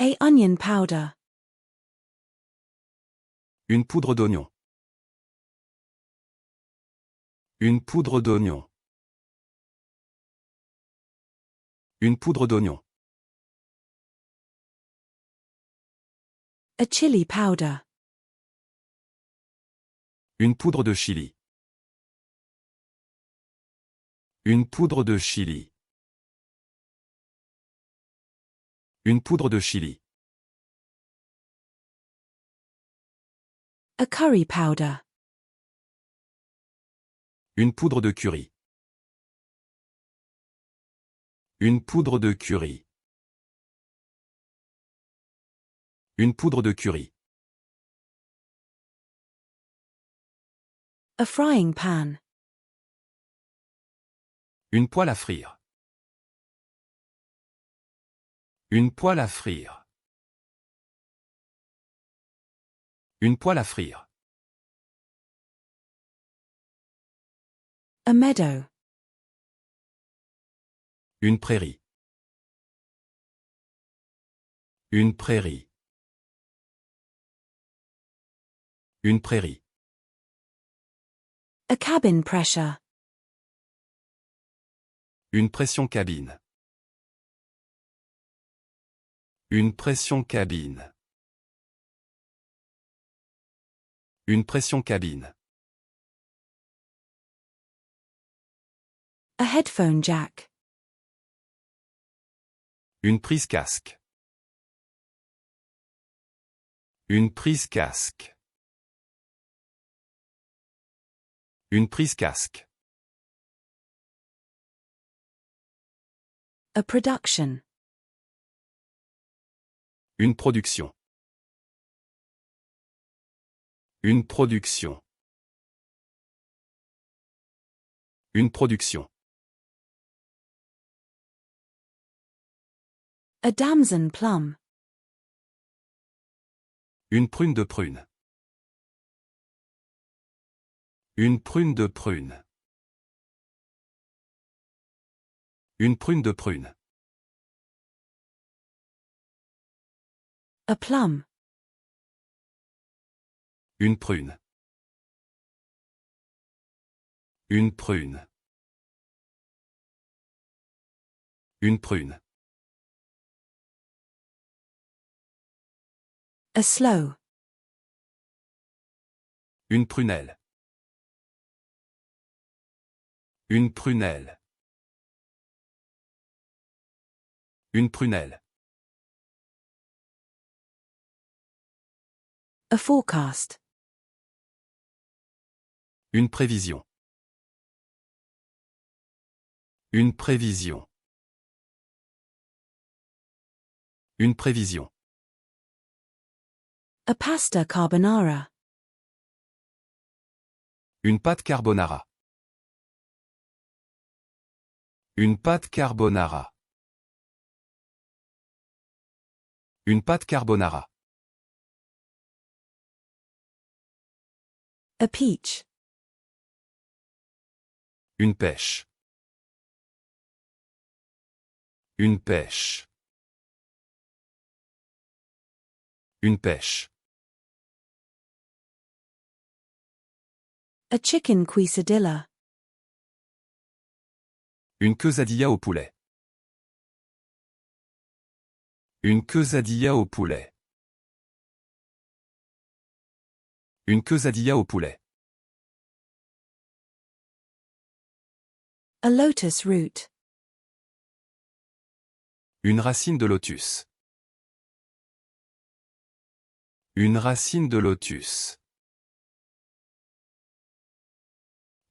A onion powder. Une poudre d'oignon. Une poudre d'oignon. Une poudre d'oignon. A chili powder. Une poudre de chili. Une poudre de chili. Une poudre de chili. A curry powder. Une poudre de curry. Une poudre de curry. Une poudre de curry. A frying pan. Une poêle à frire. Une poêle à frire. Une poêle à frire. A meadow. Une prairie. Une prairie. Une prairie. A cabin pressure. Une pression cabine. Une pression cabine. Une pression cabine. A headphone jack. Une prise casque. Une prise casque. Une prise casque. A production. Une production. Une production. Une production. A damson plum. Une prune de prune. Une prune de prune. Une prune de prune. A plum. Une prune. Une prune. Une prune. A sloe. Une prunelle. Une prunelle. Une prunelle. A forecast. Une prévision. Une prévision. Une prévision. A pasta carbonara. Une pâte carbonara. Une pâte carbonara. Une pâte carbonara. A peach. Une pêche. Une pêche. Une pêche. A chicken quesadilla. Une quesadilla au poulet. Une quesadilla au poulet. Une quesadilla au poulet. A lotus root. Une racine de lotus. Une racine de lotus.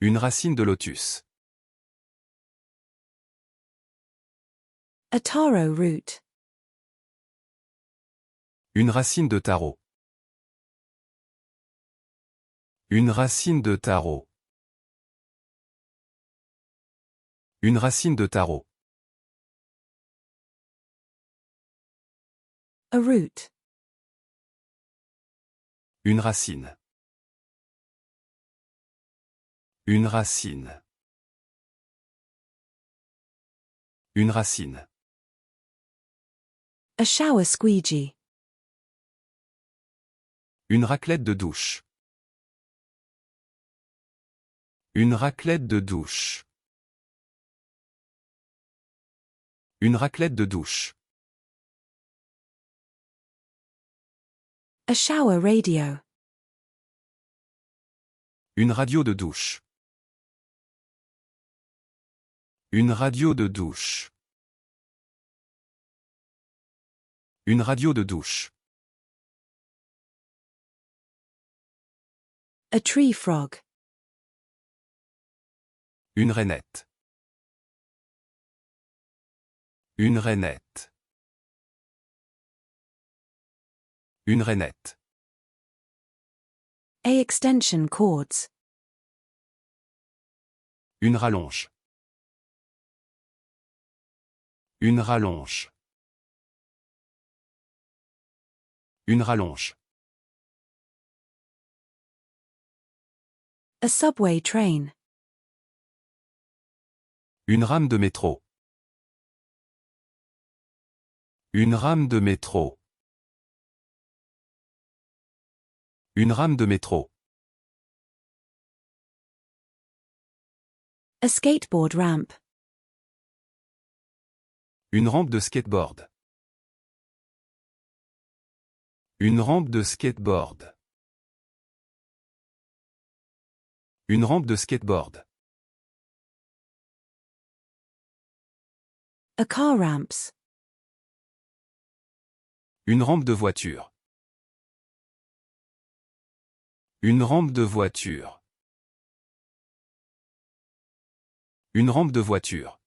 Une racine de lotus. A taro root. Une racine de taro. Une racine de taro. Une racine de taro. A root. Une racine. Une racine. Une racine. A shower squeegee. Une raclette de douche. Une raclette de douche. Une raclette de douche. A shower radio. Une radio de douche. Une radio de douche. Une radio de douche. A tree frog. Une rainette. Une rainette. Une rainette. A extension cords. Une rallonge. Une rallonge. Une rallonge. A subway train. Une rame de métro. Une rame de métro. Une rame de métro. A skateboard ramp. Une rampe de skateboard. Une rampe de skateboard. Une rampe de skateboard. A car ramps. Une rampe de voiture. Une rampe de voiture. Une rampe de voiture.